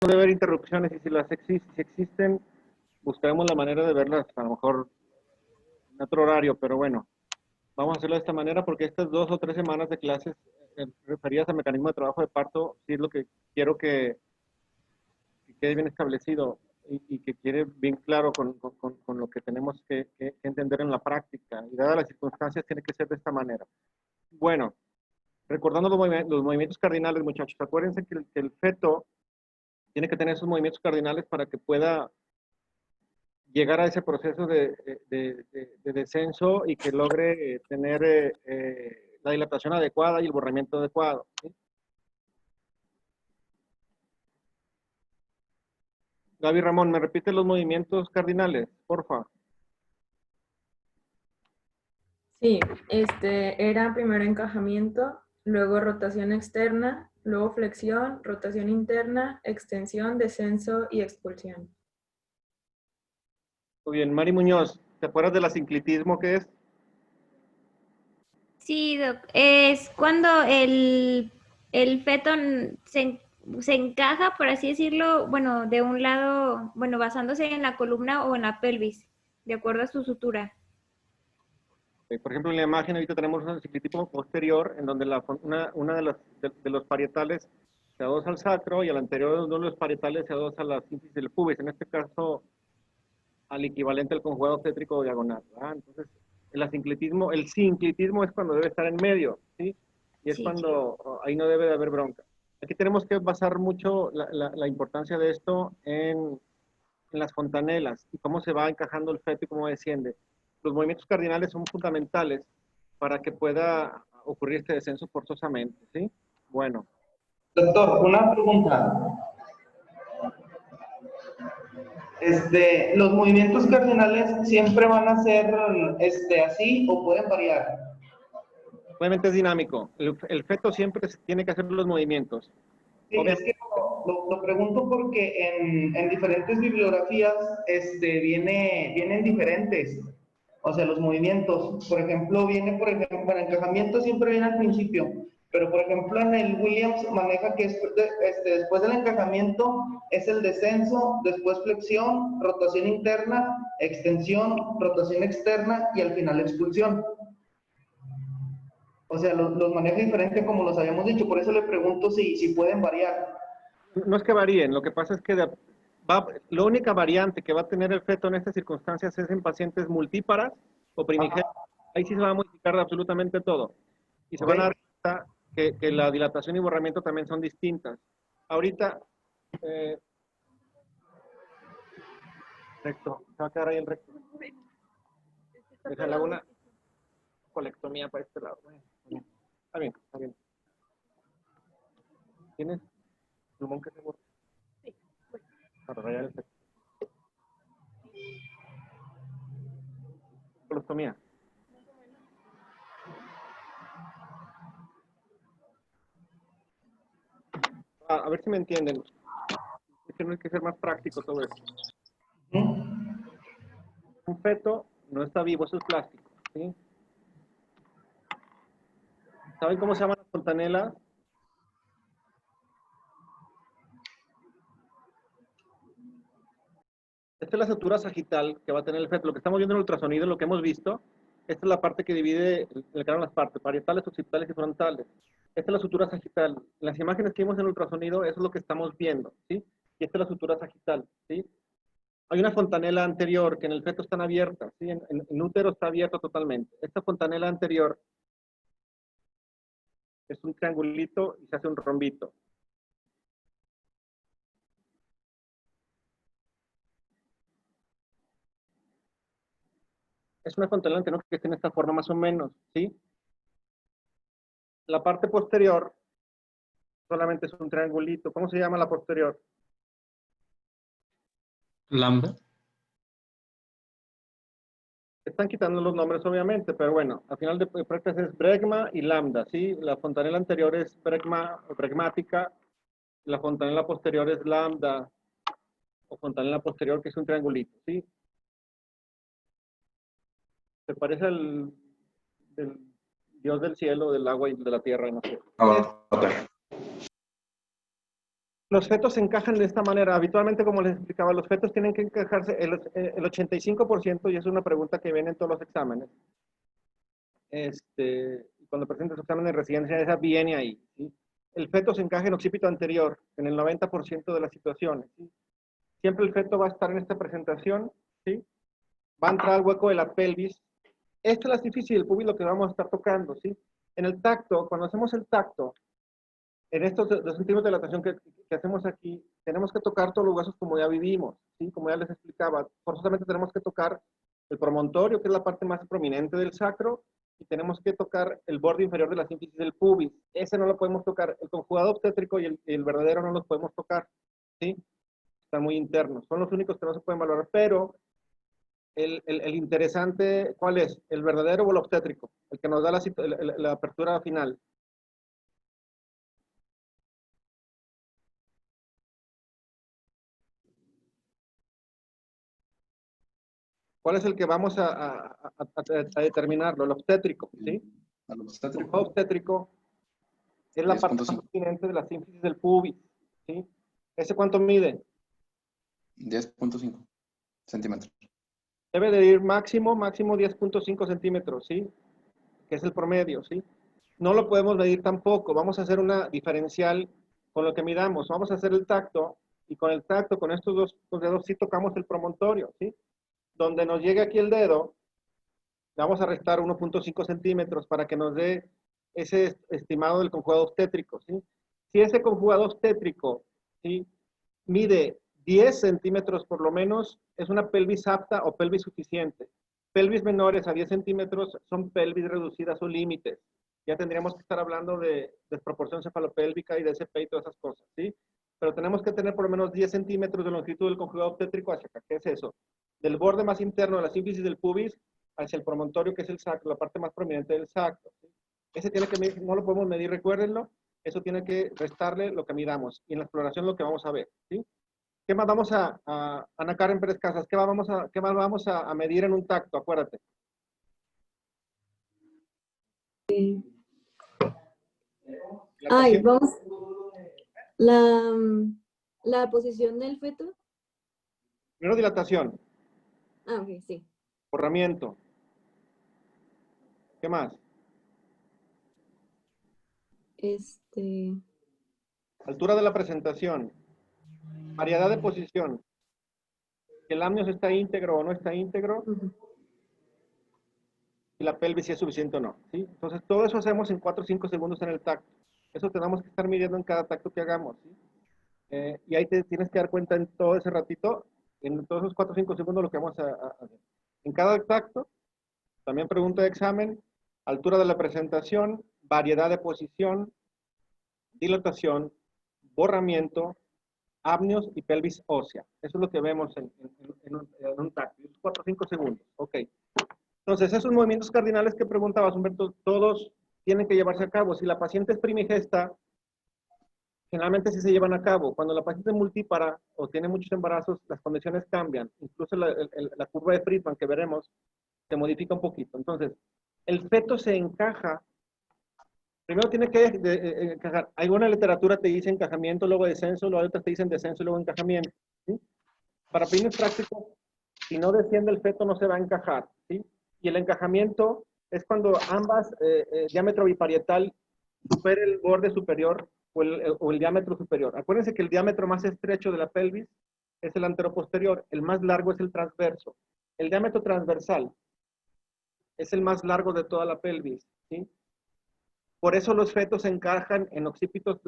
debe haber interrupciones y si existen, buscaremos la manera de verlas a lo mejor en otro horario, pero bueno, vamos a hacerlo de esta manera porque estas 2 o 3 semanas de clases referidas al mecanismo de trabajo de parto, sí es lo que quiero que quede bien establecido y que quede bien claro con lo que tenemos que entender en la práctica. Y dadas las circunstancias, tiene que ser de esta manera. Bueno, recordando los movimientos cardinales, muchachos, acuérdense que el feto tiene que tener esos movimientos cardinales para que pueda llegar a ese proceso de descenso y que logre tener la dilatación adecuada y el borramiento adecuado, ¿sí? Gaby Ramón, ¿me repite los movimientos cardinales, porfa? Sí, era primero encajamiento, luego rotación externa, luego flexión, rotación interna, extensión, descenso y expulsión. Muy bien, Mari Muñoz, ¿te acuerdas del asinclitismo que es? Sí, Doc. Es cuando el feto se encaja, por así decirlo, bueno, de un lado, bueno, basándose en la columna o en la pelvis, de acuerdo a su sutura. Por ejemplo, en la imagen ahorita tenemos un asinclitismo posterior, en donde una de los parietales se adosa al sacro y al anterior de uno de los parietales se adosa a la sínfisis del pubis, en este caso al equivalente al conjugado obstétrico diagonal, ¿verdad? Entonces, el sinclitismo es cuando debe estar en medio, ¿sí? Y es Sí. cuando ahí no debe de haber bronca. Aquí tenemos que basar mucho la importancia de esto en las fontanelas y cómo se va encajando el feto y cómo desciende. Los movimientos cardinales son fundamentales para que pueda ocurrir este descenso forzosamente, ¿sí? Bueno. Doctor, una pregunta. ¿Los movimientos cardinales siempre van a ser así o pueden variar? Obviamente es dinámico. El feto siempre tiene que hacer los movimientos. Sí, es Obviamente, que lo pregunto porque en diferentes bibliografías vienen diferentes. O sea, los movimientos. Por ejemplo, el encajamiento siempre viene al principio. Pero, por ejemplo, en el Williams maneja que después del encajamiento es el descenso, después flexión, rotación interna, extensión, rotación externa y al final expulsión. O sea, los maneja diferente como los habíamos dicho. Por eso le pregunto si pueden variar. no es que varíen, lo que pasa es que la única variante que va a tener el feto en estas circunstancias es en pacientes multíparas o primigenios. Ahí sí se va a modificar absolutamente todo. Y se van a dar cuenta que la dilatación y borramiento también son distintas. Ahorita, recto, se va a quedar ahí el recto. Déjale una colectomía para este lado. Está bien, está bien. ¿Tienes pulmón que se borra? Sí. Para rayar el recto. Colectomía. A ver si me entienden. Es que no hay que ser más práctico todo esto. Un feto no está vivo, eso es plástico, ¿sí? ¿Saben cómo se llaman las fontanelas? Esta es la sutura sagital que va a tener el feto. Lo que estamos viendo en el ultrasonido, lo que hemos visto, esta es la parte que divide el cráneo en las partes, parietales, occipitales y frontales. Esta es la sutura sagital. En las imágenes que vimos en el ultrasonido, eso es lo que estamos viendo, ¿sí? Y esta es la sutura sagital, ¿sí? Hay una fontanela anterior que en el feto están abiertas, ¿sí? En útero está abierto totalmente. Esta fontanela anterior es un triangulito y se hace un rombito. Es una fontanela anterior que tiene esta forma más o menos, ¿sí? La parte posterior solamente es un triangulito. ¿Cómo se llama la posterior? Lambda. Están quitando los nombres, obviamente, pero bueno, al final de cuentas es bregma y lambda, ¿sí? La fontanela anterior es bregma o bregmática, la fontanela posterior es lambda o fontanela posterior, que es un triangulito, ¿sí? Se parece al del dios del cielo, del agua y de la tierra, no sé. Ah, ok. Los fetos se encajan de esta manera. Habitualmente, como les explicaba, los fetos tienen que encajarse el 85%, y es una pregunta que viene en todos los exámenes. Cuando presentas su examen de residencia, esa viene ahí, ¿sí? El feto se encaja en occipito anterior, en el 90% de las situaciones, ¿sí? Siempre el feto va a estar en esta presentación, ¿sí? Va a entrar al hueco de la pelvis. Esta es la sínfisis del pubis, lo que vamos a estar tocando, ¿sí? En el tacto, cuando hacemos el tacto, en estos 2 centímetros de dilatación que hacemos aquí, tenemos que tocar todos los huesos como ya vivimos, ¿sí? Como ya les explicaba, forzosamente tenemos que tocar el promontorio, que es la parte más prominente del sacro, y tenemos que tocar el borde inferior de la sínfisis del pubis. Ese no lo podemos tocar. El conjugado obstétrico y el verdadero no los podemos tocar, ¿sí? Están muy internos. Son los únicos que no se pueden valorar, pero el interesante, ¿cuál es? ¿El verdadero o el obstétrico? El que nos da la apertura final. ¿Cuál es el que vamos a determinarlo? El obstétrico, ¿sí? Al El obstétrico, obstétrico es la parte 10.5. más prominente de la sínfisis del pubis, ¿sí? ¿Ese cuánto mide? 10.5 centímetros. Debe de ir máximo 10.5 centímetros, ¿sí? Que es el promedio, ¿sí? No lo podemos medir tampoco. Vamos a hacer una diferencial con lo que midamos. Vamos a hacer el tacto, y con el tacto, con estos dos dedos, sí tocamos el promontorio, ¿sí? Donde nos llegue aquí el dedo, le vamos a restar 1.5 centímetros para que nos dé ese estimado del conjugado obstétrico, ¿sí? Si ese conjugado obstétrico, ¿sí?, mide 10 centímetros por lo menos, es una pelvis apta o pelvis suficiente. Pelvis menores a 10 centímetros son pelvis reducidas o límites. Ya tendríamos que estar hablando de desproporción cefalopélvica y de SP y todas esas cosas, ¿sí? Pero tenemos que tener por lo menos 10 centímetros de longitud del conjugado obstétrico hacia acá. ¿Qué es eso? Del borde más interno de la sínfisis del pubis hacia el promontorio, que es el sacro, la parte más prominente del sacro, ¿sí? Ese tiene que medir, no lo podemos medir, recuérdenlo. Eso tiene que restarle lo que midamos. Y en la exploración lo que vamos a ver, ¿sí? ¿Qué más vamos Ana Karen Pérez Casas, qué más vamos a medir en un tacto? Acuérdate. Ay, vamos. La posición del feto. Primero dilatación, Ah, ok, sí. borramiento. ¿Qué más? Altura de la presentación. Variedad de posición. Que el amnios está íntegro o no está íntegro. Y la pelvis si es suficiente o no, ¿sí? Entonces, todo eso hacemos en 4 o 5 segundos en el tacto. Eso tenemos que estar midiendo en cada tacto que hagamos, ¿sí? Y ahí te tienes que dar cuenta en todo ese ratito, en todos esos 4 o 5 segundos, lo que vamos a hacer. En cada tacto, también pregunta de examen, altura de la presentación, variedad de posición, dilatación, borramiento, amnios y pelvis ósea. Eso es lo que vemos en un tacto. 4 o 5 segundos, ok. Entonces, esos movimientos cardinales que preguntabas, Humberto, todos tienen que llevarse a cabo. Si la paciente es primigesta, generalmente sí se llevan a cabo. Cuando la paciente es multípara o tiene muchos embarazos, las condiciones cambian. Incluso la curva de Friedman que veremos se modifica un poquito. Entonces, el feto se encaja. Primero tiene que encajar. Alguna literatura te dice encajamiento, luego descenso, luego otras te dicen descenso y luego encajamiento, ¿sí? Para fines prácticos, si no desciende el feto no se va a encajar, ¿sí? Y el encajamiento es cuando ambas, diámetro biparietal, supere el borde superior o el diámetro superior. Acuérdense que el diámetro más estrecho de la pelvis es el anteroposterior, el más largo es el transverso. El diámetro transversal es el más largo de toda la pelvis, ¿sí? Por eso los fetos se encajan en occipito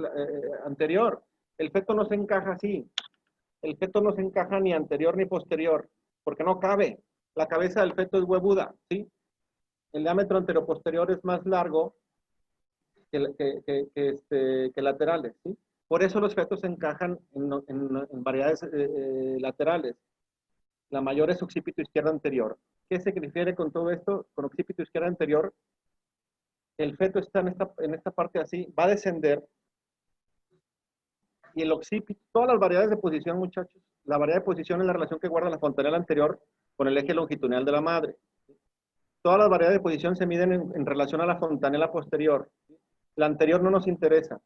anterior. El feto no se encaja así. El feto no se encaja ni anterior ni posterior, porque no cabe. La cabeza del feto es huevuda, ¿sí? El diámetro anteroposterior es más largo que laterales, ¿sí? Por eso los fetos se encajan en variedades laterales. La mayor es occipito izquierdo anterior. ¿Qué se refiere con todo esto? Con occipito izquierdo anterior, el feto está en esta parte así, va a descender, y el occipito, todas las variedades de posición, muchachos, la variedad de posición es la relación que guarda la fontanela anterior con el eje longitudinal de la madre. Todas las variedades de posición se miden en relación a la fontanela posterior. La anterior no nos interesa.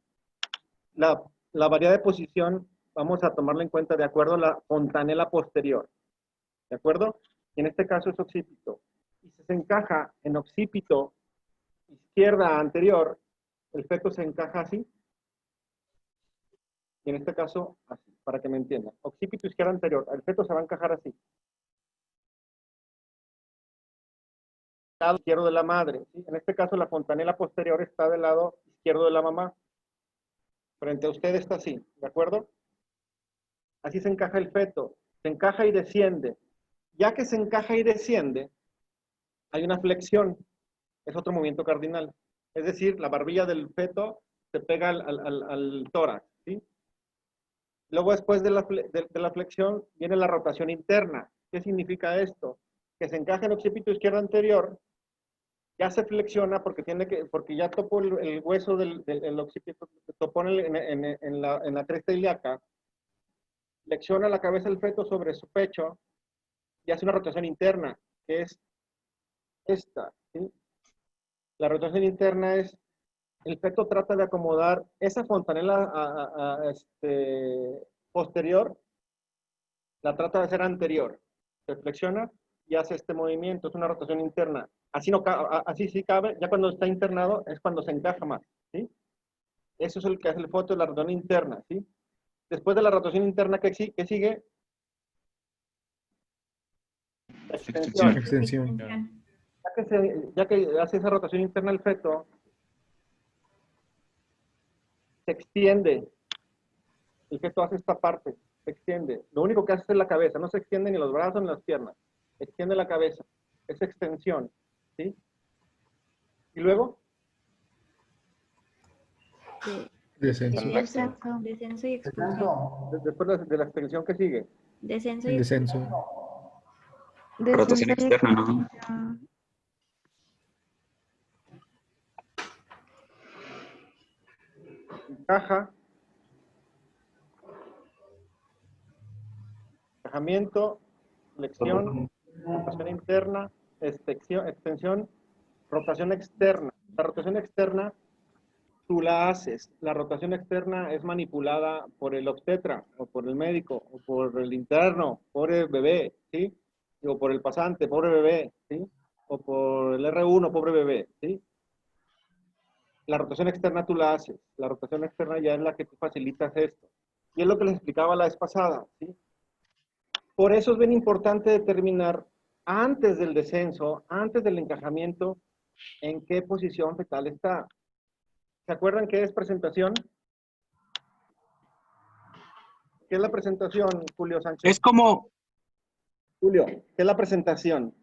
La la variedad de posición vamos a tomarla en cuenta de acuerdo a la fontanela posterior. ¿De acuerdo? Y en este caso es occipito. Y si se encaja en occipito izquierda anterior, el feto se encaja así. Y en este caso, así, para que me entiendan. Occipito izquierda anterior, el feto se va a encajar así. Lado izquierdo de la madre, ¿sí? En este caso la fontanela posterior está del lado izquierdo de la mamá. Frente a usted está así, ¿de acuerdo? Así se encaja el feto, se encaja y desciende. Ya que se encaja y desciende, hay una flexión, es otro movimiento cardinal. Es decir, la barbilla del feto se pega al tórax, ¿sí? Luego, después de la flexión, viene la rotación interna. ¿Qué significa esto? Que se encaja en el occipito izquierdo anterior, ya se flexiona porque ya topó el hueso del occipito, topó en la cresta ilíaca, flexiona la cabeza del feto sobre su pecho y hace una rotación interna, que es esta, ¿sí? La rotación interna es, el feto trata de acomodar esa fontanela posterior, la trata de hacer anterior. Se flexiona y hace este movimiento, es una rotación interna. Así, no, así sí cabe, ya cuando está internado es cuando se encaja más, ¿sí? Eso es el que hace el feto, la rotación interna, ¿sí? Después de la rotación interna, ¿qué sigue? La extensión. Extensión. Ya que hace esa rotación interna el feto, se extiende. El feto hace esta parte, se extiende. Lo único que hace es la cabeza, no se extiende ni los brazos ni las piernas. Extiende la cabeza. Es extensión, ¿sí? Y luego, Descenso. Descenso y expulsión. después de la extensión, ¿qué sigue? Descenso El y descenso. Rotación externa, ¿no? expulsión. Encaja, encajamiento, flexión, rotación interna, extensión, rotación externa. La rotación externa tú la haces. La rotación externa es manipulada por el obstetra, o por el médico, o por el interno, pobre bebé, ¿sí? O por el pasante, pobre bebé, ¿sí? O por el R1, pobre bebé, ¿sí? La rotación externa tú la haces. La rotación externa ya es la que tú facilitas esto. Y es lo que les explicaba la vez pasada, ¿sí? Por eso es bien importante determinar antes del descenso, antes del encajamiento, en qué posición fetal está. ¿Se acuerdan qué es presentación? ¿Qué es la presentación, Julio Sánchez? Es como, Julio, ¿qué es la presentación?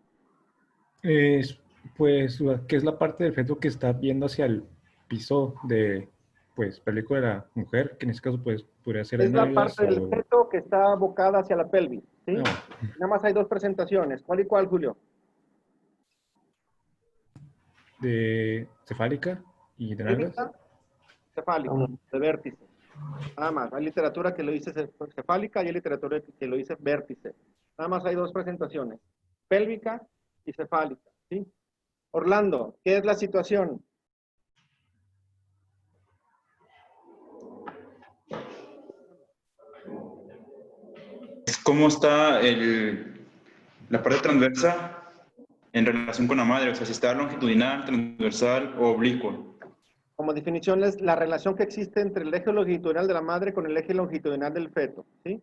Es, pues, que es la parte del feto que está viendo hacia el piso de, pues, película de la mujer, que en este caso, pues, podría ser Es en la nalgas parte del o... feto que está abocada hacia la pelvis, ¿sí? No, Nada más hay dos presentaciones. ¿Cuál y cuál, Julio? de cefálica y de nalgas. Pélvica, cefálica, de vértice. Nada más. Hay literatura que lo dice cefálica y hay literatura que lo dice vértice. Nada más hay dos presentaciones. Pélvica y cefálica, ¿sí? Orlando, ¿qué es la situación? Es cómo está la parte transversa en relación con la madre, o sea, si está longitudinal, transversal o oblicua. Como definición es la relación que existe entre el eje longitudinal de la madre con el eje longitudinal del feto, ¿sí?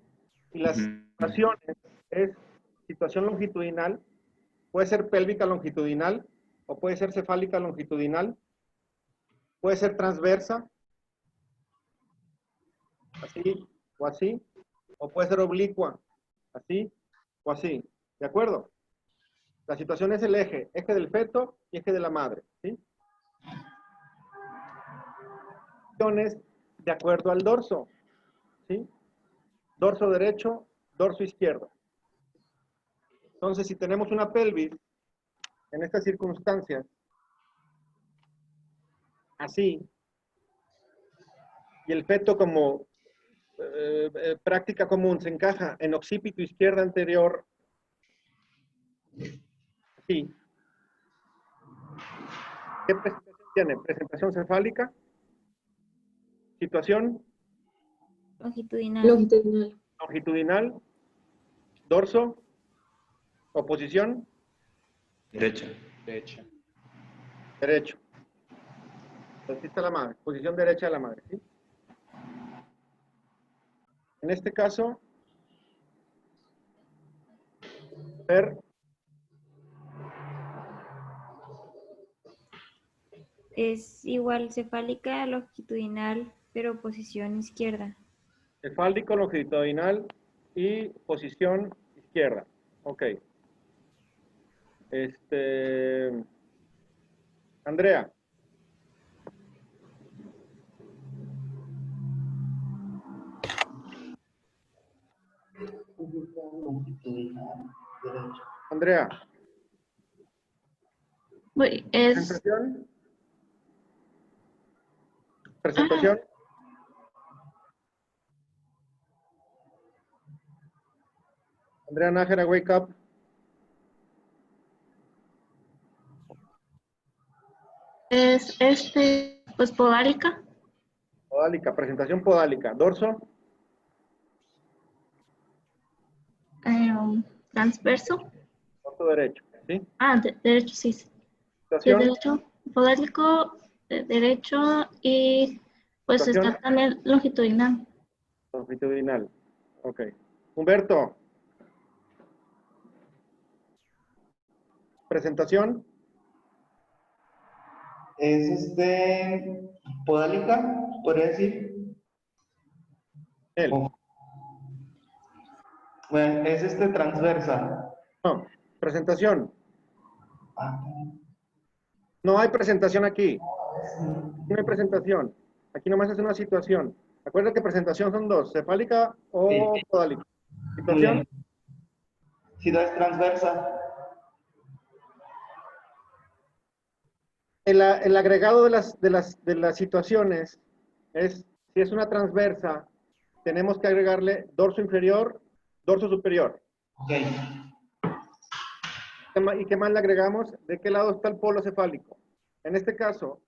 Y las situaciones es situación longitudinal, puede ser pélvica longitudinal o puede ser cefálica longitudinal, puede ser transversa, así, o puede ser oblicua, así o así, ¿de acuerdo? La situación es el eje del feto y eje de la madre, ¿sí? De acuerdo al dorso, ¿sí? Dorso derecho, dorso izquierdo. Entonces, si tenemos una pelvis en estas circunstancias, así, y el feto como práctica común se encaja en occipito izquierda anterior, así. ¿Qué presentación tiene? Presentación cefálica, situación Longitudinal. Longitudinal. Longitudinal. Dorso. O posición. Derecha. Derecha. Derecho. Aquí está la madre. Posición derecha de la madre. ¿Sí? En este caso, ver Es igual cefálica, longitudinal, pero posición izquierda. cefálico, longitudinal y posición izquierda. Ok. Andrea. Andrea. Es, Presentación. Presentación. Andrea Nájera, wake up. pues podálica. Podálica, presentación podálica. Dorso. Transverso. Dorso derecho. ¿Sí? Derecho, sí. Sí, Situación. derecho, podálico, derecho y pues Situación. está también longitudinal. Longitudinal. Ok. Humberto. Presentación. Es podálica, podría decir. Él. Bueno, es transversa. No. Presentación. Ah, No hay presentación aquí. No hay presentación. Aquí nomás es una situación. Acuérdate que presentación son dos, cefálica o Sí. podálica. muy Situación. bien. Si no es transversa. El agregado de las situaciones es, si es una transversa, tenemos que agregarle dorso inferior, dorso superior. Ok. ¿Y qué más le agregamos? ¿De qué lado está el polo cefálico? En este caso,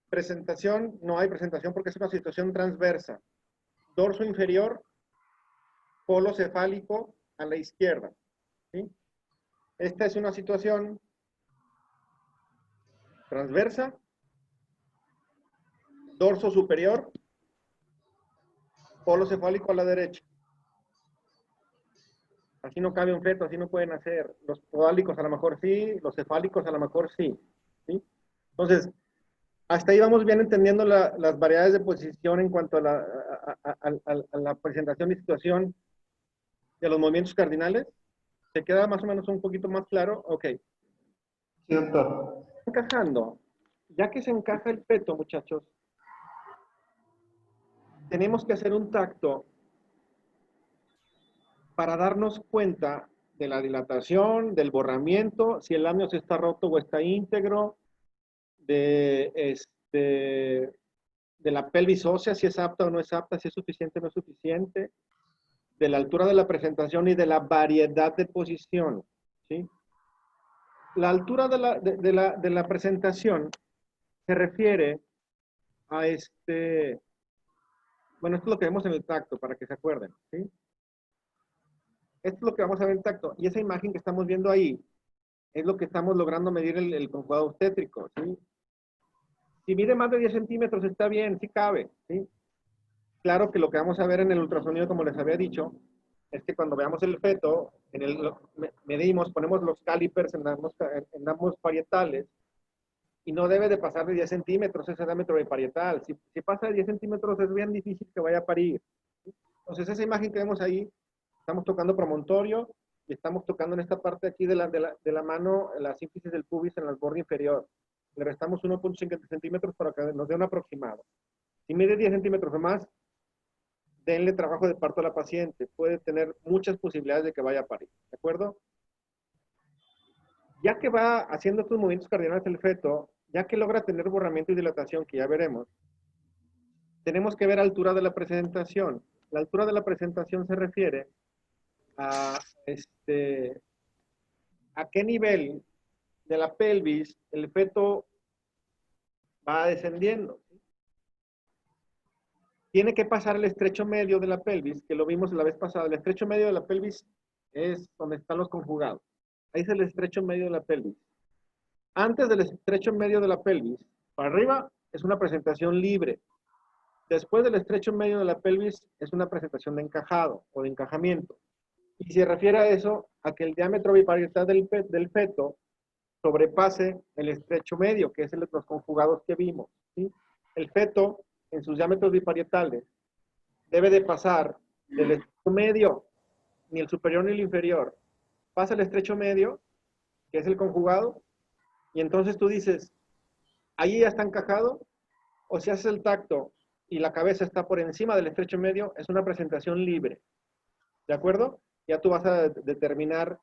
presentación, no hay presentación porque es una situación transversa. Dorso inferior, polo cefálico a la izquierda. ¿Sí? Esta es una situación transversa, dorso superior, polo cefálico a la derecha. Así no cabe un feto, así no pueden hacer. Los podálicos a lo mejor sí, los cefálicos a lo mejor sí. ¿Sí? Entonces, hasta ahí vamos bien entendiendo las variedades de posición en cuanto a la presentación y situación de los movimientos cardinales. ¿Se queda más o menos un poquito más claro? Ok. Sí, doctor. Encajando. Ya que se encaja el feto, muchachos, tenemos que hacer un tacto para darnos cuenta de la dilatación, del borramiento, si el amnios está roto o está íntegro, de la pelvis ósea, si es apta o no es apta, si es suficiente o no es suficiente, de la altura de la presentación y de la variedad de posición. ¿Sí? La altura de la presentación se refiere a bueno, esto es lo que vemos en el tacto, para que se acuerden. ¿Sí? Esto es lo que vamos a ver en tacto. Y esa imagen que estamos viendo ahí es lo que estamos logrando medir el conjugado obstétrico. ¿Sí? Si mide más de 10 centímetros está bien, sí cabe. ¿Sí? Claro que lo que vamos a ver en el ultrasonido, como les había dicho, es que cuando veamos el feto, medimos, ponemos los calipers en ambos parietales y no debe de pasar de 10 centímetros ese diámetro biparietal. Si pasa de 10 centímetros es bien difícil que vaya a parir. Entonces esa imagen que vemos ahí, estamos tocando promontorio y estamos tocando en esta parte aquí de la mano la sínfisis del pubis en el borde inferior. Le restamos 1.5 centímetros para que nos dé un aproximado. Si mide 10 centímetros o más, denle trabajo de parto a la paciente. Puede tener muchas posibilidades de que vaya a parir. ¿De acuerdo? Ya que va haciendo estos movimientos cardinales el feto, ya que logra tener borramiento y dilatación, que ya veremos, tenemos que ver altura de la presentación. La altura de la presentación se refiere a qué nivel de la pelvis el feto va descendiendo. tiene que pasar el estrecho medio de la pelvis, que lo vimos la vez pasada. El estrecho medio de la pelvis es donde están los conjugados. Ahí es el estrecho medio de la pelvis. Antes del estrecho medio de la pelvis, para arriba es una presentación libre. Después del estrecho medio de la pelvis es una presentación de encajado o de encajamiento. Y se refiere a eso, a que el diámetro biparietal del feto sobrepase el estrecho medio, que es el de los conjugados que vimos, ¿sí? El feto, en sus diámetros biparietales, debe de pasar del estrecho medio, ni el superior ni el inferior. Pasa el estrecho medio, que es el conjugado, y entonces tú dices, ahí ya está encajado, o si haces el tacto y la cabeza está por encima del estrecho medio, es una presentación libre. ¿De acuerdo? Ya tú vas a determinar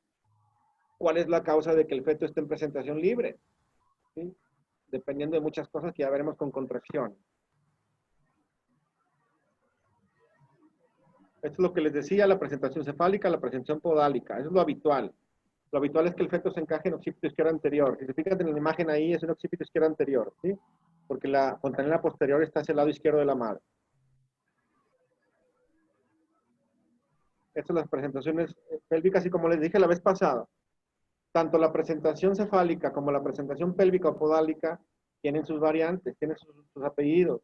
cuál es la causa de que el feto esté en presentación libre, ¿sí? Dependiendo de muchas cosas que ya veremos con contracción. Esto es lo que les decía, la presentación cefálica, la presentación podálica. Eso es lo habitual. Lo habitual es que el feto se encaje en occipito izquierdo anterior. Si se fijan en la imagen ahí, es un occipito izquierdo anterior, ¿sí? Porque la fontanela posterior está hacia el lado izquierdo de la madre. Estas son las presentaciones pélvicas y como les dije la vez pasada, tanto la presentación cefálica como la presentación pélvica o podálica tienen sus variantes, tienen sus apellidos.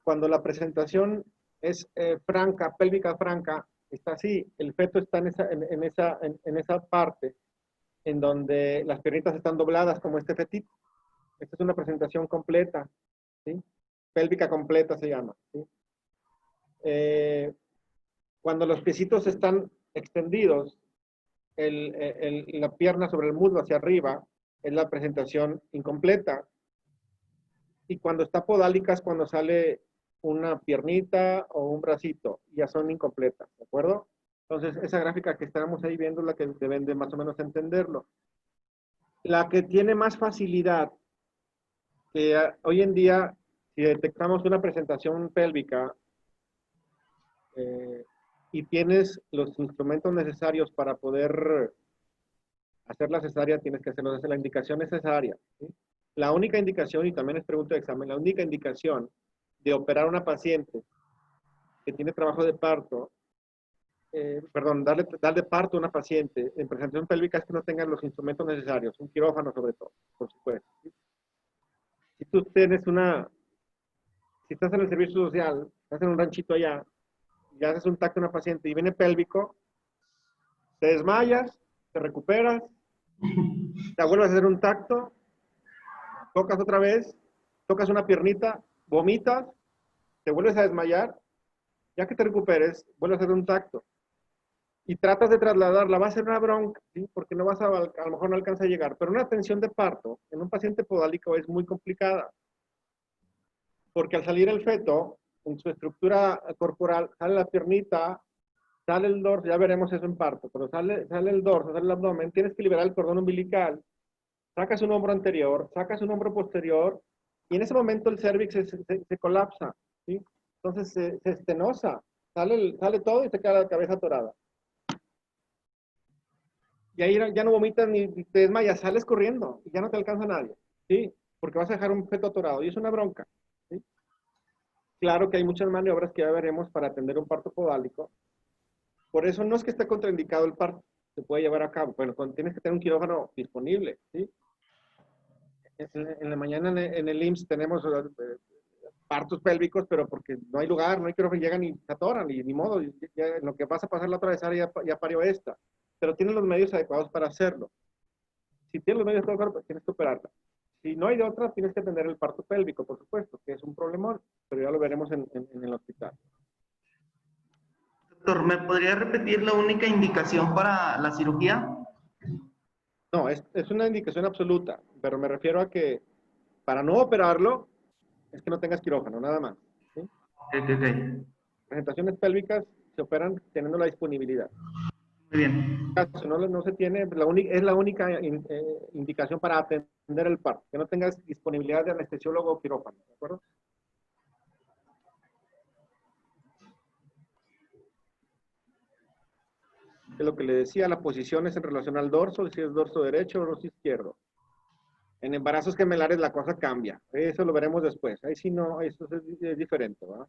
Cuando la presentación es franca, pélvica franca, está así, el feto está en esa parte en donde las piernitas están dobladas como este fetito. Esta es una presentación completa, ¿sí? Pélvica completa se llama, ¿sí? Cuando los piecitos están extendidos, la pierna sobre el muslo hacia arriba es la presentación incompleta. Y cuando está podálica es cuando sale una piernita o un bracito, ya son incompletas, ¿de acuerdo? Entonces, esa gráfica que estamos ahí viendo es la que deben de más o menos entenderlo. La que tiene más facilidad, que hoy en día, si detectamos una presentación pélvica y tienes los instrumentos necesarios para poder hacer la cesárea, tienes que hacerlo desde la indicación necesaria, ¿sí? La única indicación, y también es pregunta de examen, la única indicación de operar a una paciente que tiene trabajo de parto, darle parto a una paciente en presentación pélvica es que no tengan los instrumentos necesarios, un quirófano sobre todo, por supuesto, ¿sí? Si tú tienes si estás en el servicio social, estás en un ranchito allá, y haces un tacto a una paciente y viene pélvico, te desmayas, te recuperas, te vuelves a hacer un tacto, tocas otra vez, tocas una piernita, vomitas, te vuelves a desmayar, ya que te recuperes, vuelves a hacer un tacto. Y tratas de trasladarla, va a ser una bronca, ¿sí? Porque no vas a lo mejor no alcanza a llegar. Pero una atención de parto en un paciente podálico es muy complicada. Porque al salir el feto, en su estructura corporal, sale la piernita, sale el dorso, ya veremos eso en parto, pero sale el dorso, sale el abdomen, tienes que liberar el cordón umbilical, sacas un hombro anterior, sacas un hombro posterior, y en ese momento el cérvix se colapsa, ¿sí? Entonces se estenosa, sale todo y te queda la cabeza atorada. Y ahí ya no vomitas ni te desmayas, sales corriendo y ya no te alcanza nadie, ¿sí? Porque vas a dejar un feto atorado y es una bronca, ¿sí? Claro que hay muchas maniobras que ya veremos para atender un parto podálico. Por eso no es que esté contraindicado el parto, se puede llevar a cabo. Bueno, tienes que tener un quirófano disponible, ¿sí? En la mañana en el IMSS tenemos partos pélvicos, pero porque no hay lugar, no hay quirófano, llegan y se atoran, y ni modo, ya, lo que pasa a pasar la otra vez, ya parió esta. Pero tienen los medios adecuados para hacerlo. Si tienes los medios adecuados, pues tienes que operarla. Si no hay de otra, tienes que atender el parto pélvico, por supuesto, que es un problemón, pero ya lo veremos en el hospital. Doctor, ¿me podría repetir la única indicación para la cirugía? No, es una indicación absoluta, pero me refiero a que para no operarlo, es que no tengas quirófano, nada más, ¿sí? Ok. Presentaciones pélvicas se operan teniendo la disponibilidad. Muy bien. Si no se tiene, es la única indicación para atender el parto, que no tengas disponibilidad de anestesiólogo o quirófano, ¿de acuerdo? Es lo que le decía, la posición es en relación al dorso, si es dorso derecho o dorso izquierdo. En embarazos gemelares la cosa cambia. Eso lo veremos después. Ahí sí no, eso es diferente, ¿verdad?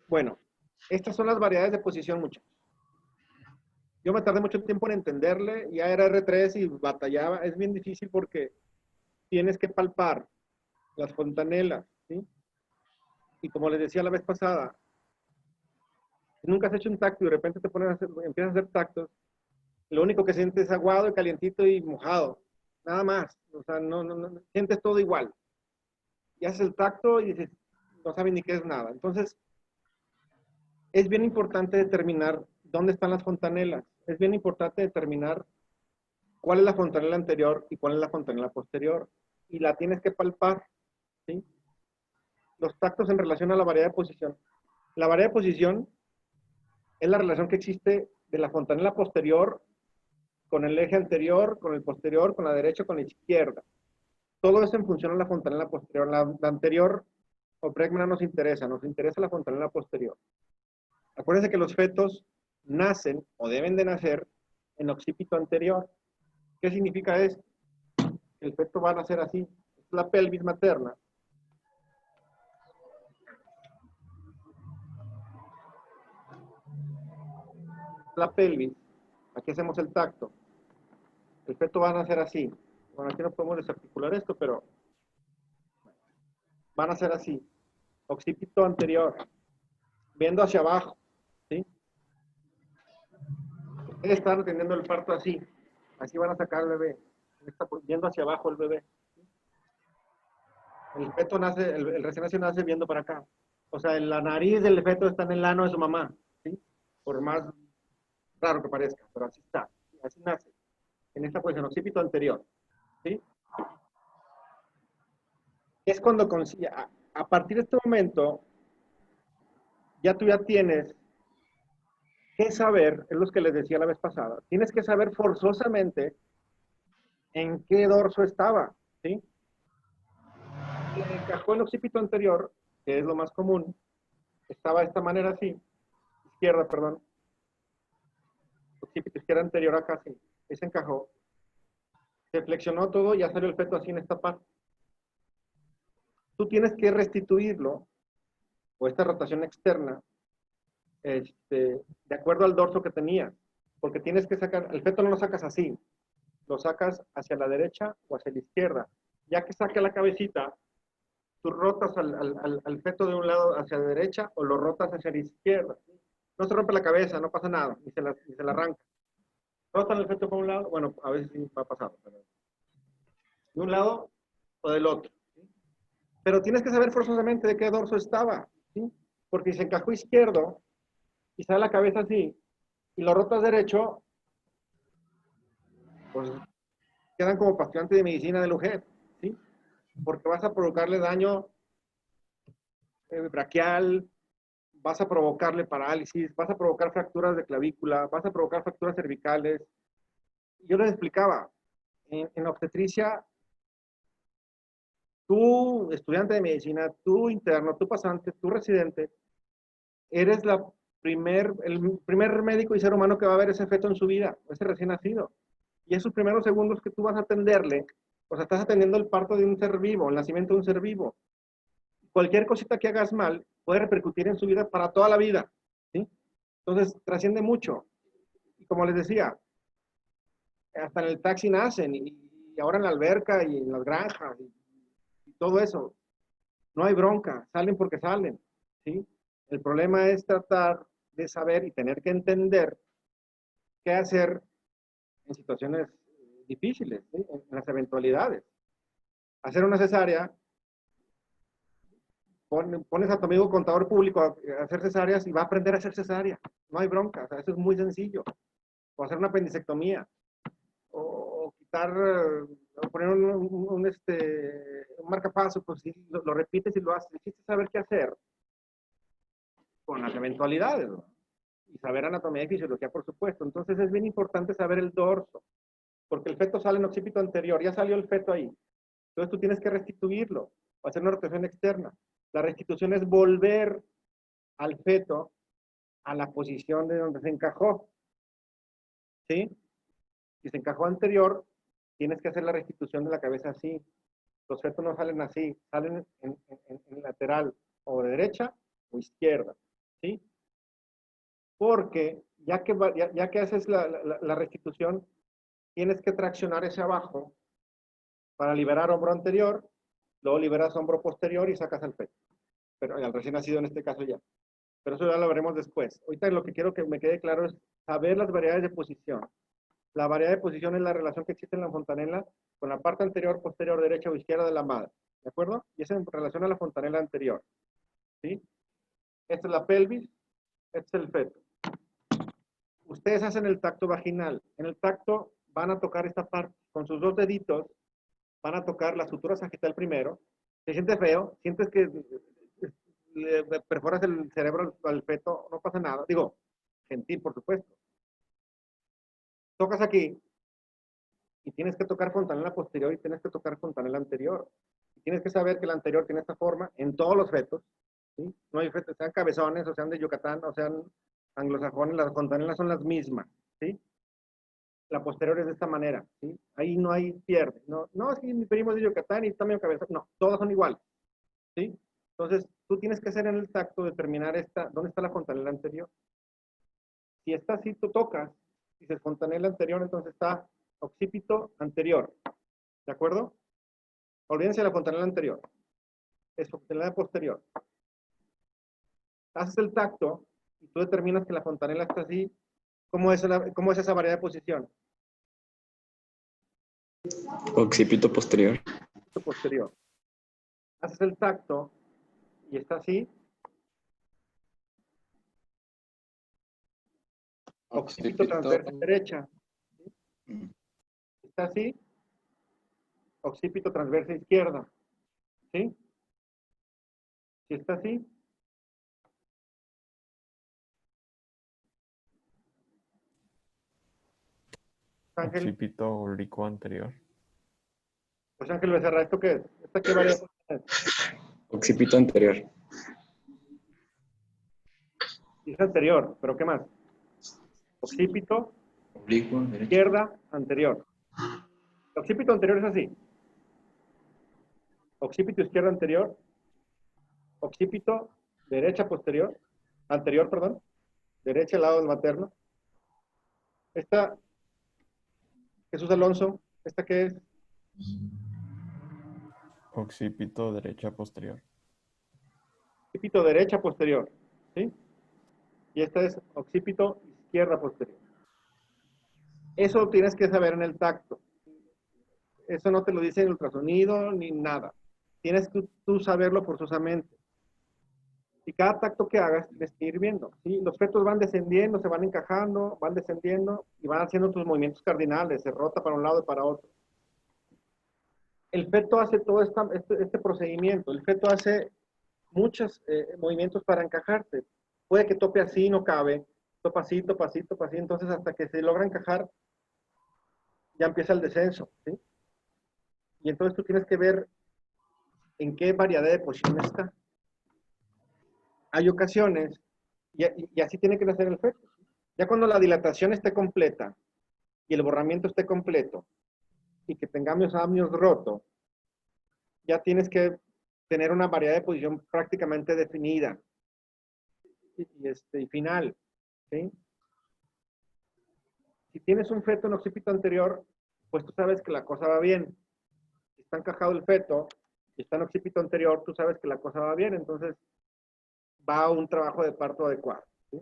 Bueno, estas son las variedades de posición, muchachos. Yo me tardé mucho tiempo en entenderle, ya era R3 y batallaba. Es bien difícil porque tienes que palpar las fontanelas, ¿sí? Y como les decía la vez pasada, si nunca has hecho un tacto y de repente te pones empiezas a hacer tactos, lo único que sientes es aguado, y calientito y mojado. Nada más. O sea, no, sientes todo igual. Y haces el tacto y dices, no sabes ni qué es nada. Entonces, es bien importante determinar dónde están las fontanelas. Es bien importante determinar cuál es la fontanela anterior y cuál es la fontanela posterior. Y la tienes que palpar, ¿sí? Los tactos en relación a la variedad de posición. La variedad de posición es la relación que existe de la fontanela posterior con el eje anterior, con el posterior, con la derecha, con la izquierda. Todo eso en función a la fontanela posterior. La anterior o Bregman nos interesa la fontanela posterior. Acuérdense que los fetos nacen o deben de nacer en occipito anterior. ¿Qué significa esto? El feto va a nacer así. Es la pelvis materna. La pelvis. Aquí hacemos el tacto. El feto va a nacer así. Bueno, aquí no podemos desarticular esto, pero van a ser así. Occipito anterior. Viendo hacia abajo. ¿Sí? Ustedes están atendiendo el parto así. Así van a sacar al bebé. Viendo hacia abajo el bebé. El feto nace, el recién nacido nace viendo para acá. O sea, la nariz del feto está en el ano de su mamá. ¿Sí? Por más raro que parezca, pero así está. Así nace. En esta posición, occipito anterior. ¿Sí? Es cuando a partir de este momento, tú ya tienes que saber, es lo que les decía la vez pasada, tienes que saber forzosamente en qué dorso estaba, ¿sí? Y en el cajón occipito anterior, que es lo más común, estaba de esta manera así, izquierda, perdón, occipito izquierda anterior acá, sí, se encajó, se flexionó todo y ya salió el feto así en esta parte. Tú tienes que restituirlo, o esta rotación externa, de acuerdo al dorso que tenía, porque tienes que sacar, el feto no lo sacas así, lo sacas hacia la derecha o hacia la izquierda. Ya que saque la cabecita, tú rotas al feto de un lado hacia la derecha o lo rotas hacia la izquierda. No se rompe la cabeza, no pasa nada, ni se la arranca. Rotan el feto por un lado, bueno, a veces sí va a pasar, pero de un lado o del otro. ¿Sí? Pero tienes que saber forzosamente de qué dorso estaba, ¿sí? Porque si se encajó izquierdo y sale la cabeza así y lo rotas derecho, pues quedan como para estudiante de medicina del UGEP, ¿sí? Porque vas a provocarle daño braquial, vas a provocarle parálisis, vas a provocar fracturas de clavícula, vas a provocar fracturas cervicales. Yo les explicaba, en obstetricia, tú, estudiante de medicina, tú interno, tú pasante, tú residente, eres el primer médico y ser humano que va a ver ese feto en su vida, ese recién nacido. Y esos primeros segundos que tú vas a atenderle, o sea, estás atendiendo el parto de un ser vivo, el nacimiento de un ser vivo. Cualquier cosita que hagas mal puede repercutir en su vida para toda la vida, ¿sí? Entonces, trasciende mucho. Y como les decía, hasta en el taxi nacen, y ahora en la alberca y en las granjas, y todo eso. No hay bronca, salen porque salen, ¿sí? El problema es tratar de saber y tener que entender qué hacer en situaciones difíciles, ¿sí? En las eventualidades. Hacer una cesárea, pones a tu amigo contador público a hacer cesáreas y va a aprender a hacer cesárea. No hay bronca, o sea, eso es muy sencillo. O hacer una apendicectomía, o quitar, o poner un marcapaso, pues sí, lo repites y lo haces. Necesitas saber qué hacer con las eventualidades, ¿no? Y saber anatomía y fisiología, por supuesto. Entonces es bien importante saber el dorso, porque el feto sale en occipito anterior, ya salió el feto ahí. Entonces tú tienes que restituirlo, o hacer una rotación externa. La restitución es volver al feto a la posición de donde se encajó. ¿Sí? Si se encajó anterior, tienes que hacer la restitución de la cabeza así. Los fetos no salen así, salen en lateral o de derecha o izquierda, ¿sí? Porque ya que haces la restitución, tienes que traccionar ese abajo para liberar hombro anterior, luego liberas hombro posterior y sacas al feto. Pero al recién nacido en este caso ya. Pero eso ya lo veremos después. Ahorita lo que quiero que me quede claro es saber las variedades de posición. La variedad de posición es la relación que existe en la fontanela con la parte anterior, posterior, derecha o izquierda de la madre. ¿De acuerdo? Y es en relación a la fontanela anterior. ¿Sí? Esta es la pelvis, este es el feto. Ustedes hacen el tacto vaginal. En el tacto van a tocar esta parte. Con sus dos deditos van a tocar la sutura sagital primero. Se siente feo, sientes que le perforas el cerebro al feto, no pasa nada. Digo, gentil, por supuesto. Tocas aquí y tienes que tocar fontanela posterior y tienes que tocar fontanela anterior. Y tienes que saber que la anterior tiene esta forma en todos los fetos. ¿Sí? No hay fetos, sean cabezones, o sean de Yucatán, o sean anglosajones, las fontanelas son las mismas. ¿Sí? La posterior es de esta manera. ¿Sí? Ahí no hay pierde. No, no, es que mi primo es de Yucatán y está medio cabezón. No, todas son iguales. ¿Sí? Entonces, tú tienes que hacer en el tacto determinar dónde está la fontanela anterior. Si está así, tú tocas. Si se fontanela anterior, entonces está occipito anterior. ¿De acuerdo? Olvídense de la fontanela anterior. Es fontanela posterior. Haces el tacto y tú determinas que la fontanela está así. ¿Cómo es esa variedad de posición? Occipito posterior. Posterior. Haces el tacto y está así. Occipito transversa derecha. ¿Sí? Está así. Occipito transversa izquierda. ¿Sí? Si está así. Ángel. Occipito oblicuo anterior. Pues Ángel Becerra, ¿esto qué es? ¿Esta qué variación es? Occipito anterior. Es anterior, pero ¿qué más? Occipito, Oblicuo derecho. izquierda, anterior. El occipito anterior es así. Occipito izquierda anterior. Occipito derecha posterior. Anterior, perdón. Derecha al lado del materno. Esta, Jesús Alonso, ¿esta qué es? Occipito derecha posterior. Occipito derecha posterior. ¿Sí? Y esta es occipito izquierda posterior. Eso lo tienes que saber en el tacto. Eso no te lo dice en ultrasonido ni nada. Tienes que tú saberlo forzosamente. Y cada tacto que hagas tienes que ir viendo. ¿Sí? Los fetos van descendiendo, se van encajando, van descendiendo y van haciendo tus movimientos cardinales. Se rota para un lado y para otro. El feto hace todo este procedimiento. El feto hace muchos movimientos para encajarse. Puede que tope así y no cabe. Topa así, topa así, topa así. Entonces, hasta que se logra encajar, ya empieza el descenso. ¿Sí? Y entonces tú tienes que ver en qué variedad de posición está. Hay ocasiones, y así tiene que nacer el feto. Ya cuando la dilatación esté completa y el borramiento esté completo y que tengamos amnios roto, ya tienes que tener una variedad de posición prácticamente definida y final. ¿Sí? Si tienes un feto en occipito anterior, pues tú sabes que la cosa va bien. Si está encajado el feto y está en occipito anterior, tú sabes que la cosa va bien, entonces va a un trabajo de parto adecuado. ¿Sí?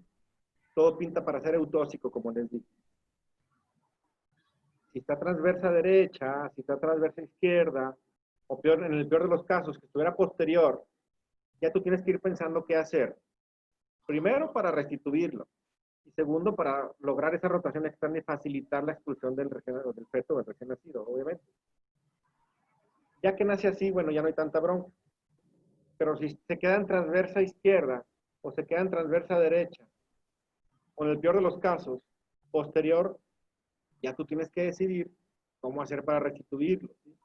Todo pinta para ser eutóxico, como les digo. Si está transversa derecha, si está transversa izquierda, o peor, en el peor de los casos, que estuviera posterior, ya tú tienes que ir pensando qué hacer. Primero, para restituirlo. Y segundo, para lograr esa rotación externa y facilitar la expulsión del feto del recién nacido, obviamente. Ya que nace así, bueno, ya no hay tanta bronca. Pero si se queda en transversa izquierda o se queda en transversa derecha, o en el peor de los casos, posterior, ya tú tienes que decidir cómo hacer para restituirlo. ¿Sí?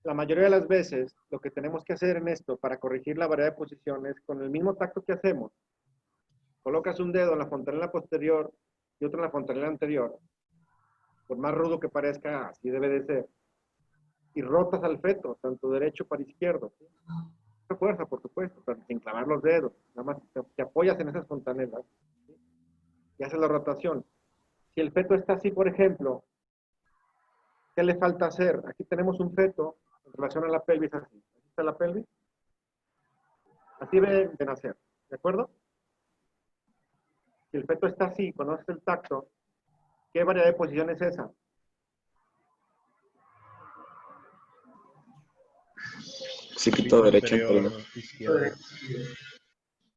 La mayoría de las veces, lo que tenemos que hacer en esto para corregir la variedad de posiciones, con el mismo tacto que hacemos, colocas un dedo en la fontanela posterior y otro en la fontanela anterior, Por más rudo que parezca, así debe de ser. Y rotas al feto, tanto derecho para izquierdo. ¿Sí? Mucha fuerza, por supuesto, pero sin clavar los dedos. Nada más te apoyas en esas fontanelas, ¿sí? Y haces la rotación. Si el feto está así, por ejemplo, ¿qué le falta hacer? Aquí tenemos un feto en relación a la pelvis así. Aquí está la pelvis. Así debe de nacer, ¿de acuerdo? Si el feto está así, conoces el tacto, ¿qué variedad de posición es esa? Occipito derecho anterior. Izquierda.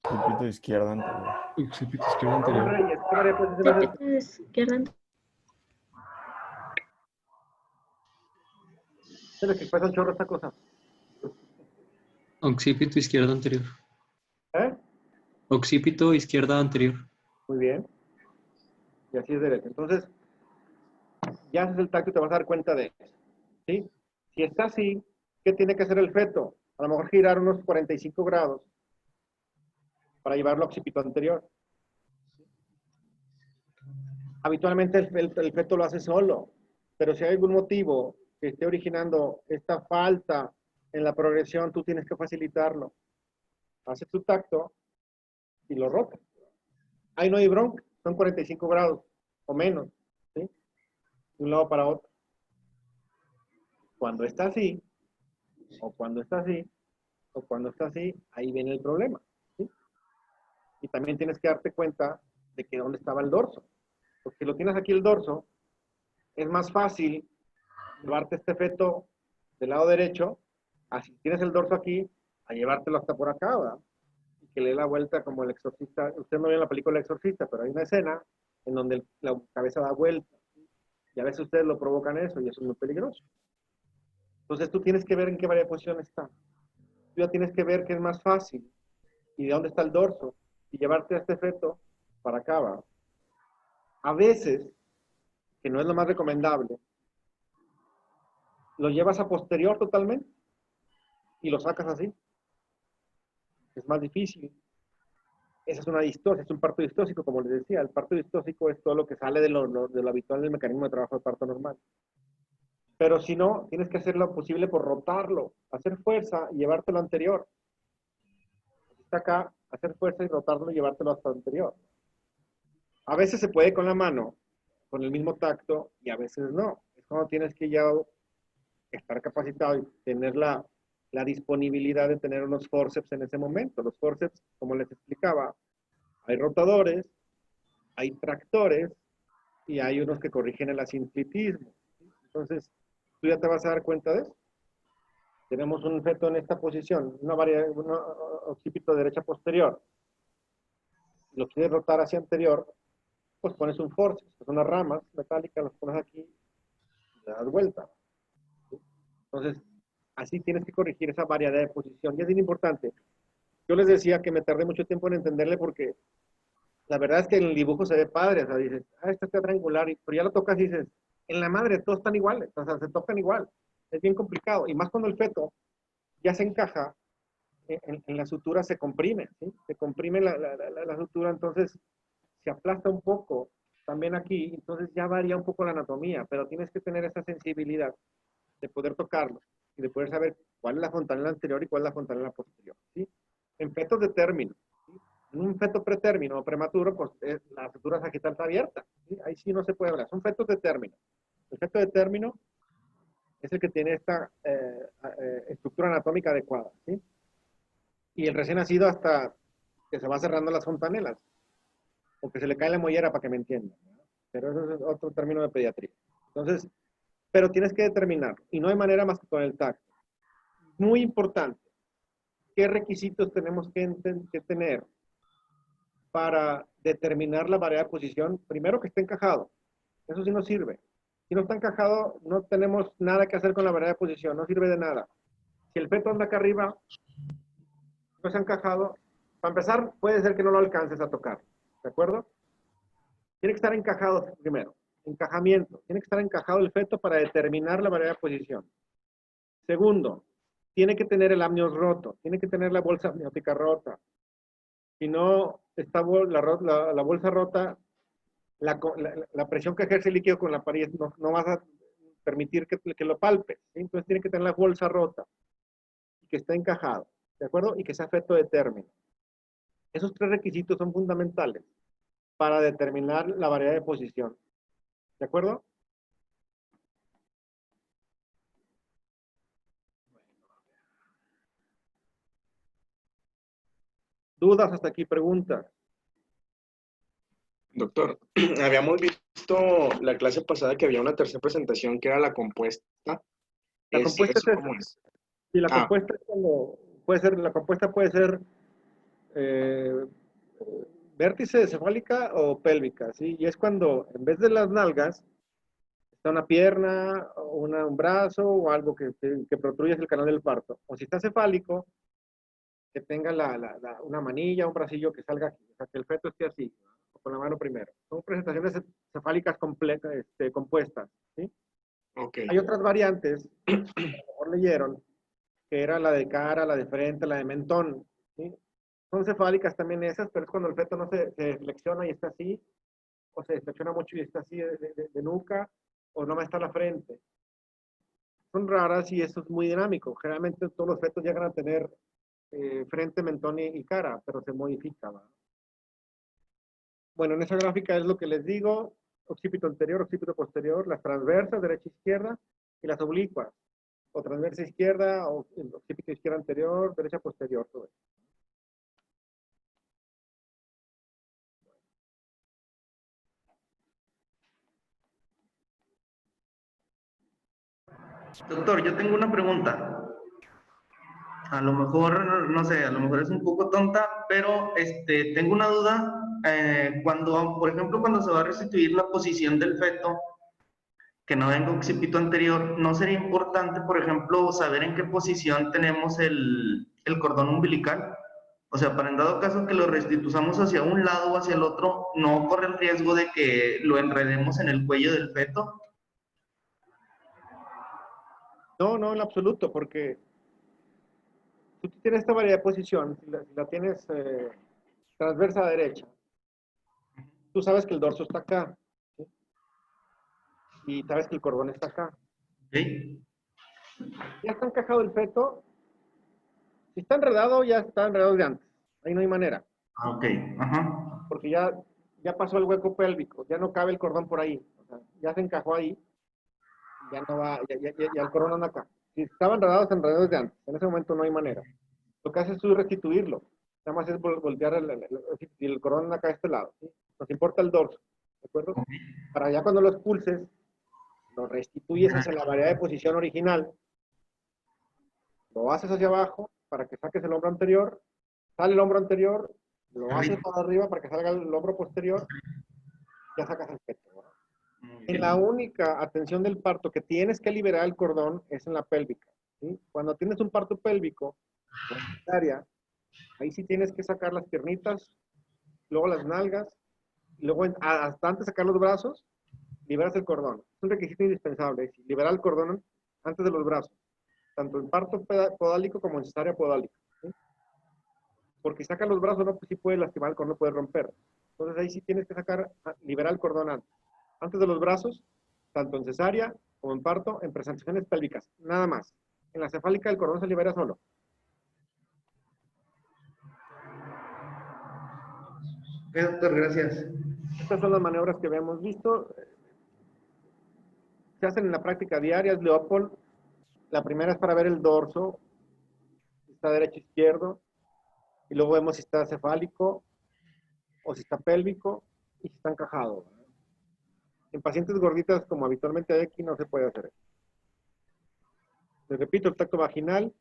Occipito izquierda anterior. Occipito izquierdo anterior. Reyes, ¿qué variedad de posición es esa? Occipito izquierda. Se les pasa un chorro esta cosa. Occipito izquierda anterior. ¿Eh? Occipito izquierda anterior. Muy bien. Y así es derecho. Entonces, ya haces el tacto y te vas a dar cuenta de eso. ¿Sí? Si está así, ¿qué tiene que hacer el feto? A lo mejor girar unos 45 grados para llevarlo a occipito anterior. Habitualmente el feto lo hace solo, pero si hay algún motivo que esté originando esta falta en la progresión, tú tienes que facilitarlo. Haces tu tacto y lo rotas. Ahí no hay bronca, son 45 grados o menos, ¿sí? De un lado para otro. Cuando está así, o cuando está así, o cuando está así, ahí viene el problema, ¿sí? Y también tienes que darte cuenta de que dónde estaba el dorso. Porque si lo tienes aquí el dorso, es más fácil llevarte este feto del lado derecho, así tienes el dorso aquí, a llevártelo hasta por acá, ¿verdad? Y que le dé la vuelta como el exorcista. Usted no vio en la película El Exorcista, pero hay una escena en donde la cabeza da vuelta. Y a veces ustedes lo provocan eso y eso es muy peligroso. Entonces tú tienes que ver en qué variedad de posición está. Tú ya tienes que ver qué es más fácil y de dónde está el dorso y llevarte a este feto para acá, ¿verdad? A veces, que no es lo más recomendable, lo llevas a posterior totalmente y lo sacas así. Es más difícil. Esa es una distosia, es un parto distósico, como les decía. El parto distósico es todo lo que sale de lo habitual del mecanismo de trabajo del parto normal. Pero si no, tienes que hacer lo posible por rotarlo, hacer fuerza y llevártelo anterior. Está acá, hacer fuerza y rotarlo y llevártelo hasta anterior. A veces se puede con la mano, con el mismo tacto, y a veces no. Es cuando tienes que ya estar capacitado y tener la disponibilidad de tener unos forceps en ese momento. Los forceps, como les explicaba, hay rotadores, hay tractores y hay unos que corrigen el asinclitismo. Entonces, tú ya te vas a dar cuenta de eso. Tenemos un feto en esta posición, un occipito derecha posterior. Lo quieres rotar hacia anterior, pues pones un forceps, que son unas ramas metálicas, las pones aquí y le das vuelta. Entonces, así tienes que corregir esa variedad de posición. Y es bien importante. Yo les decía que me tardé mucho tiempo en entenderle porque la verdad es que en el dibujo se ve padre. O sea, dices, esta está triangular, pero ya lo tocas y dices, en la madre todos están iguales. O sea, se tocan igual. Es bien complicado. Y más cuando el feto ya se encaja en la sutura, se comprime. ¿Sí? Se comprime la sutura, entonces se aplasta un poco también aquí. Entonces ya varía un poco la anatomía, pero tienes que tener esa sensibilidad de poder tocarlo y de poder saber cuál es la fontanela anterior y cuál es la fontanela posterior. ¿Sí? En fetos de término, ¿sí? En un feto pretérmino o prematuro, pues la sutura sagital está abierta. ¿Sí? Ahí sí no se puede hablar. Son fetos de término. El feto de término es el que tiene esta estructura anatómica adecuada. ¿Sí? Y el recién nacido hasta que se va cerrando las fontanelas o que se le cae la mollera, para que me entiendan. Pero eso es otro término de pediatría. Entonces, pero tienes que determinar, y no hay manera más que con el tacto. Muy importante, ¿qué requisitos tenemos que tener para determinar la variedad de posición? Primero, que esté encajado. Eso sí no sirve. Si no está encajado, no tenemos nada que hacer con la variedad de posición, no sirve de nada. Si el feto anda acá arriba, no se ha encajado, para empezar, puede ser que no lo alcances a tocar. ¿De acuerdo? Tiene que estar encajado primero. Encajamiento. Tiene que estar encajado el feto para determinar la variedad de posición. Segundo, tiene que tener el amnios roto. Tiene que tener la bolsa amniótica rota. Si no está la bolsa rota, la presión que ejerce el líquido con la pared no vas a permitir que lo palpes, ¿sí? Entonces tiene que tener la bolsa rota y que esté encajado, ¿de acuerdo? Y que sea feto de término. Esos 3 requisitos son fundamentales para determinar la variedad de posición, ¿de acuerdo? ¿Dudas hasta aquí? ¿Preguntas? Doctor, habíamos visto la clase pasada que había una tercera presentación que era la compuesta. La compuesta ¿Eso es cómo es? Sí, la compuesta es cuando la compuesta puede ser vértice cefálica o pélvica, ¿sí? Y es cuando en vez de las nalgas está una pierna, un brazo o algo que protruye el canal del parto. O si está cefálico, que tenga una manilla, un bracillo que salga aquí, o sea, que el feto esté así, ¿no? Con la mano primero. Son presentaciones cefálicas compuestas, ¿sí? Okay. Hay otras variantes, que a lo mejor leyeron, que era la de cara, la de frente, la de mentón, ¿sí? Son cefálicas también esas, pero es cuando el feto no se flexiona y está así, o se flexiona mucho y está así de nuca, o no está la frente. Son raras y eso es muy dinámico. Generalmente todos los fetos llegan a tener frente, mentón y cara, pero se modifica, ¿va? Bueno, en esa gráfica es lo que les digo: occipito anterior, occipito posterior, las transversas, derecha e izquierda, y las oblicuas, o transversa izquierda, o occipito izquierda anterior, derecha posterior, todo eso. Doctor, yo tengo una pregunta. A lo mejor, no sé, a lo mejor es un poco tonta, pero tengo una duda. Cuando, por ejemplo, cuando se va a restituir la posición del feto, que no venga occipito anterior, ¿no sería importante, por ejemplo, saber en qué posición tenemos el cordón umbilical? O sea, para en dado caso que lo restituzamos hacia un lado o hacia el otro, ¿no corre el riesgo de que lo enredemos en el cuello del feto? No, no, en absoluto, porque si tú tienes esta variedad de posición, si la tienes transversa a derecha, tú sabes que el dorso está acá, ¿sí? Y sabes que el cordón está acá. ¿Sí? Ya está encajado el feto. Si está enredado, ya está enredado de antes. Ahí no hay manera. Ok, ajá. Porque ya pasó el hueco pélvico, ya no cabe el cordón por ahí. O sea, ya se encajó ahí, ya no va, ya el cordón anda acá. Si estaba enredado, está enredado desde antes. En ese momento no hay manera. Lo que haces es restituirlo. Nada más es voltear el cordón acá a este lado, ¿sí? Nos importa el dorso, ¿de acuerdo? Para ya cuando lo expulses, lo restituyes hacia la variedad de posición original, lo haces hacia abajo para que saques el hombro anterior, sale el hombro anterior, lo haces para arriba para que salga el hombro posterior, ya sacas el feto, ¿no? En la única atención del parto que tienes que liberar el cordón es en la pélvica, ¿sí? Cuando tienes un parto pélvico, ahí sí tienes que sacar las piernitas, luego las nalgas, y luego hasta antes de sacar los brazos, liberas el cordón. Es un requisito indispensable, liberar el cordón antes de los brazos, tanto en parto podálico como en cesárea podálica, ¿sí? Porque si sacas los brazos, no, pues sí puede lastimar el cordón, puede romper. Entonces ahí sí tienes que liberar el cordón antes de los brazos, tanto en cesárea como en parto, en presentaciones pélvicas, nada más. En la cefálica el cordón se libera solo. Doctor, gracias. Estas son las maniobras que habíamos visto. Se hacen en la práctica diaria, es Leopold. La primera es para ver el dorso, si está derecho izquierdo, y luego vemos si está cefálico, o si está pélvico, y si está encajado. En pacientes gorditas, como habitualmente hay aquí, no se puede hacer eso. Les repito, el tacto vaginal,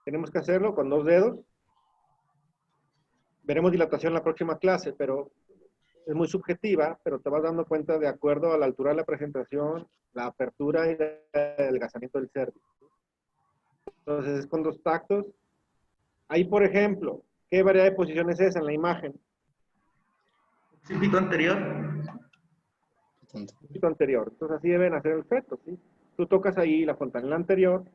tenemos que hacerlo con 2 dedos. Veremos dilatación en la próxima clase, pero es muy subjetiva, pero te vas dando cuenta de acuerdo a la altura de la presentación, la apertura y el adelgazamiento del cervix. Entonces es con 2 tactos. Ahí, por ejemplo, ¿qué variedad de posiciones es en la imagen? Occipito anterior. Occipito anterior. Entonces así deben hacer el feto, ¿sí? Tú tocas ahí la fontanela anterior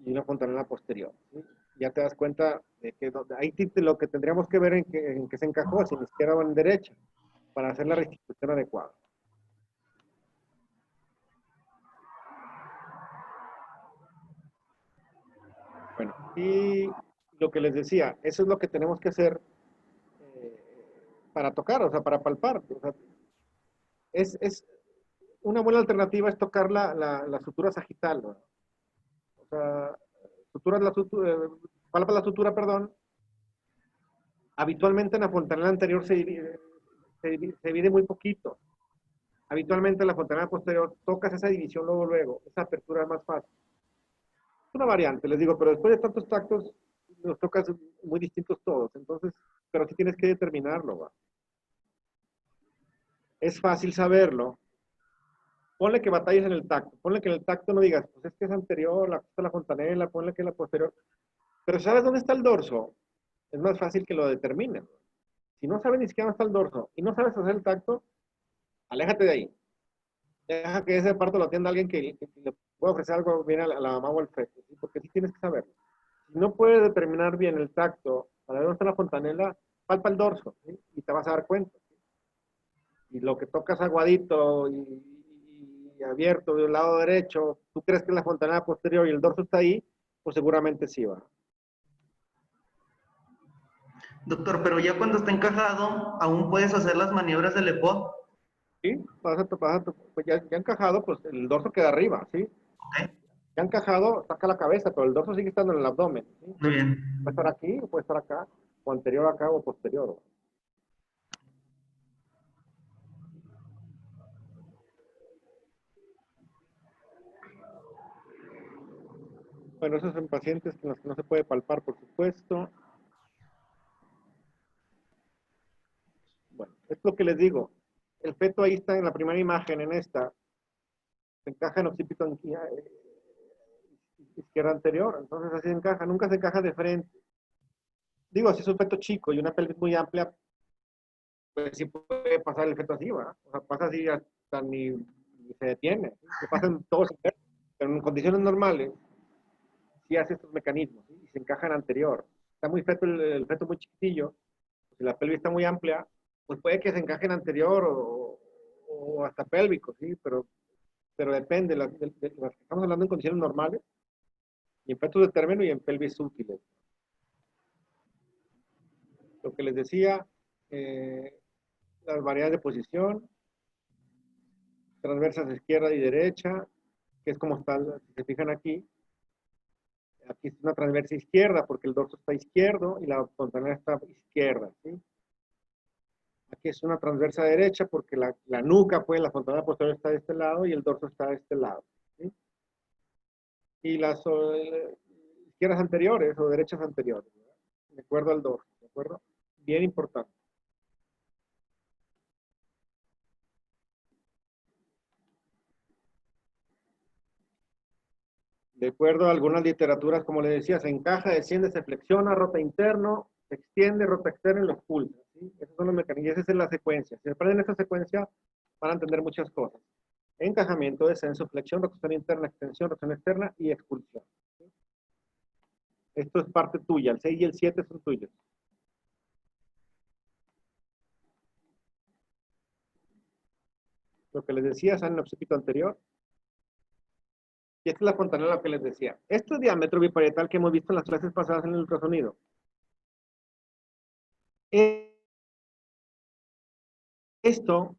y la fontanela posterior, ¿sí? Ya te das cuenta de que ahí lo que tendríamos que ver en que se encajó, si en izquierda o en derecha. para hacer la restitución adecuada. Bueno, y lo que les decía, eso es lo que tenemos que hacer para tocar, o sea, para palpar. O sea, es una buena alternativa es tocar la sutura sagital, ¿no? O sea, palpa la sutura, perdón. Habitualmente en la fontanela anterior se divide muy poquito. Habitualmente en la fontanela posterior tocas esa división luego, esa apertura es más fácil. Es una variante, les digo, pero después de tantos tactos, los tocas muy distintos todos, entonces, pero sí tienes que determinarlo, ¿va? Es fácil saberlo. Ponle que batalles en el tacto, ponle que en el tacto no digas, pues es que es anterior, la costa la fontanela, ponle que es la posterior, pero ¿sabes dónde está el dorso? Es más fácil que lo determines. Si no sabes ni siquiera dónde está el dorso y no sabes hacer el tacto, aléjate de ahí. Deja que ese parto lo atienda alguien que le pueda ofrecer algo bien a la mamá o al feto, ¿sí? Porque sí tienes que saberlo. Si no puedes determinar bien el tacto, para ver dónde está la fontanela, palpa el dorso, ¿sí? Y te vas a dar cuenta, ¿sí? Y lo que tocas aguadito y abierto de un lado derecho, tú crees que es la fontanela posterior y el dorso está ahí, pues seguramente sí va. Doctor, pero ya cuando está encajado, ¿aún puedes hacer las maniobras del EPOD? Sí, pues ya encajado, pues el dorso queda arriba, ¿sí? Okay. Ya encajado, saca la cabeza, pero el dorso sigue estando en el abdomen, ¿sí? Muy bien. Puede estar aquí, o puede estar acá, o anterior acá, o posterior. Bueno, esos son pacientes con los que no se puede palpar, por supuesto. Bueno, es lo que les digo. El feto ahí está en la primera imagen, en esta. Se encaja en occipito izquierda anterior. Entonces así encaja, nunca se encaja de frente. Digo, si es un feto chico y una pelvis muy amplia, pues sí puede pasar el feto así, ¿verdad? O sea, pasa así hasta ni se detiene. ¿Sí? Se pasan todos, pero en condiciones normales, sí hace estos mecanismos, ¿sí? Y se encaja en anterior. Está muy feto el feto muy chiquitillo, si la pelvis está muy amplia, pues puede que se encaje en anterior o hasta pélvico, ¿sí? Pero depende, las que estamos hablando en condiciones normales, y en fetos de término y en pelvis útiles. Lo que les decía, las variedades de posición, transversas de izquierda y derecha, que es como está, si se fijan aquí es una transversa izquierda porque el dorso está izquierdo y la fontanela está izquierda, ¿sí? Aquí es una transversa derecha porque la nuca, pues, la fontanela posterior está de este lado y el dorso está de este lado, ¿sí? Y las izquierdas anteriores o derechas anteriores, ¿verdad? De acuerdo al dorso, ¿de acuerdo? Bien importante. De acuerdo a algunas literaturas, como les decía, se encaja, desciende, se flexiona, rota interno, se extiende, rota externo y lo expulsa, ¿sí? Esos son los mecanismos, esa es la secuencia. Si aprenden esta secuencia, van a entender muchas cosas. Encajamiento, descenso, flexión, rotación interna, extensión, rotación externa y expulsión, ¿sí? Esto es parte tuya, el 6 y el 7 son tuyos. Lo que les decía, sale en el occipito anterior. Y esta es la fontanela que les decía. Este diámetro biparietal que hemos visto en las clases pasadas en el ultrasonido. Esto,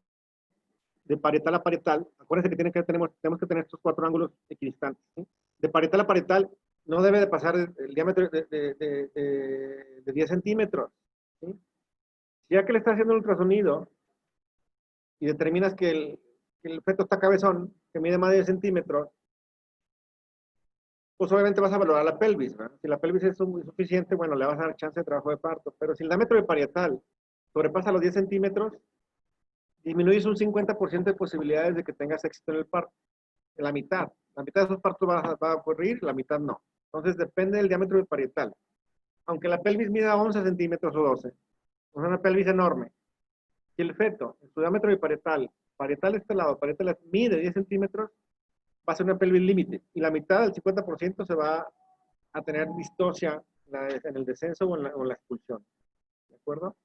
de parietal a parietal, acuérdense que tenemos que tener estos 4 ángulos equidistantes, ¿sí? De parietal a parietal no debe de pasar el diámetro de 10 centímetros, ¿sí? Ya que le estás haciendo el ultrasonido y determinas que el feto está cabezón, que mide más de 10 centímetros, pues obviamente vas a valorar la pelvis, ¿verdad? Si la pelvis es suficiente, bueno, le vas a dar chance de trabajo de parto, pero si el diámetro biparietal sobrepasa los 10 centímetros, disminuyes un 50% de posibilidades de que tengas éxito en el parto. La mitad de esos partos va a ocurrir, la mitad no. Entonces depende del diámetro biparietal. Aunque la pelvis mida 11 centímetros o 12, es una pelvis enorme. Si el feto, en su diámetro biparietal, parietal este lado, parietal mide 10 centímetros, va a ser una pelvis límite. Y la mitad, del 50%, se va a tener distocia en el descenso o en la expulsión. ¿De acuerdo?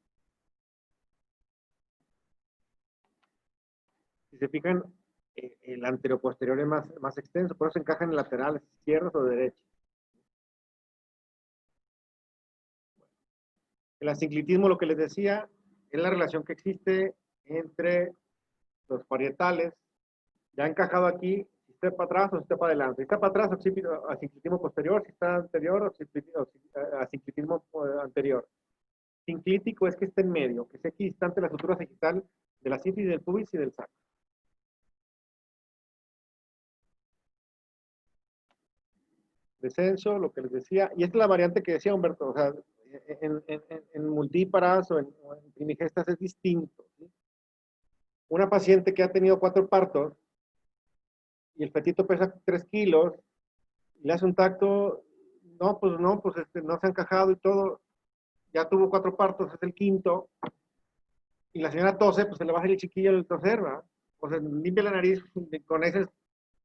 Si se fijan, el anteroposterior es más extenso, por eso encajan en laterales, izquierdos o derechos. El asinclitismo, lo que les decía, es la relación que existe entre los parietales, ya encajado aquí, si está para atrás o si está para adelante. Si está para atrás, asinclitismo posterior, si está anterior, asinclitismo anterior. Sinclítico es que esté en medio, que esté equidistante la sutura sagital de la sínfisis del pubis y del sacro. Descenso, lo que les decía, y esta es la variante que decía Humberto, o sea, en multíparas o en primigestas es distinto, ¿sí? Una paciente que ha tenido 4 partos y el fetito pesa 3 kilos y le hace un tacto, no se ha encajado y todo, ya tuvo 4 partos, es el quinto, y la señora tose, pues se le baja el chiquillo el toser, ¿verdad? O sea, limpia la nariz, con ese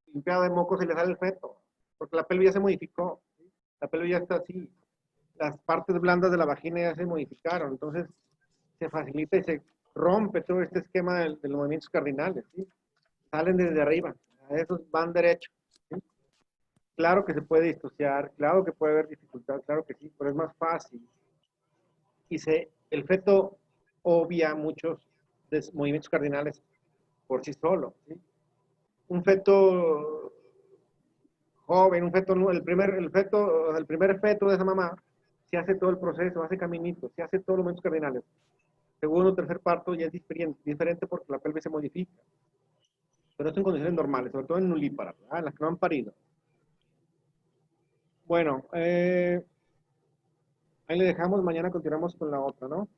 limpiado de moco se le sale el feto, porque la pelvis ya se modificó, ¿sí? La pelvis ya está así, las partes blandas de la vagina ya se modificaron, entonces se facilita y se rompe todo este esquema de los movimientos cardinales, ¿sí? Salen desde arriba, a esos van derecho, ¿sí? Claro que se puede disociar, claro que puede haber dificultad, claro que sí, pero es más fácil. Y el feto obvia muchos movimientos cardinales por sí solo, ¿sí? Un feto joven, el primer feto de esa mamá, se hace todo el proceso, hace caminitos, se hace todos los movimientos cardinales. Segundo o tercer parto ya es diferente porque la pelvis se modifica. Pero esto en condiciones normales, sobre todo en nulíparas, en las que no han parido. Bueno, ahí le dejamos, mañana continuamos con la otra, ¿no?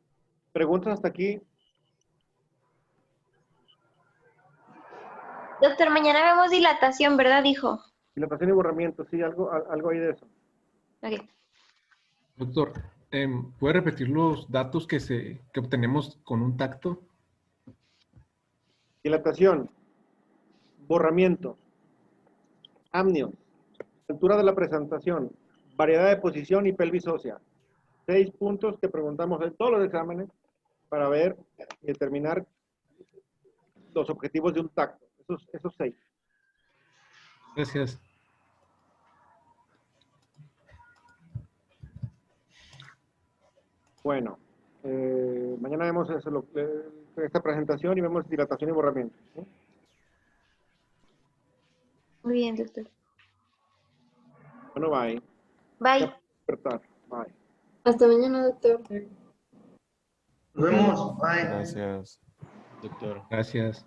¿Preguntas hasta aquí? Doctor, mañana vemos dilatación, ¿verdad? Dijo. Dilatación y borramiento, sí, algo hay de eso. Ok. Doctor, ¿puede repetir los datos que obtenemos con un tacto? Dilatación, borramiento, amnios, altura de la presentación, variedad de posición y pelvis ósea. 6 puntos que preguntamos en todos los exámenes para ver y determinar los objetivos de un tacto. Esos 6. Gracias. Bueno, mañana vemos esta presentación y vemos dilatación y borramiento, ¿sí? Muy bien, doctor. Bueno, bye. Bye. Bye. Hasta mañana, doctor. Nos vemos. Bye. Gracias, doctor. Gracias.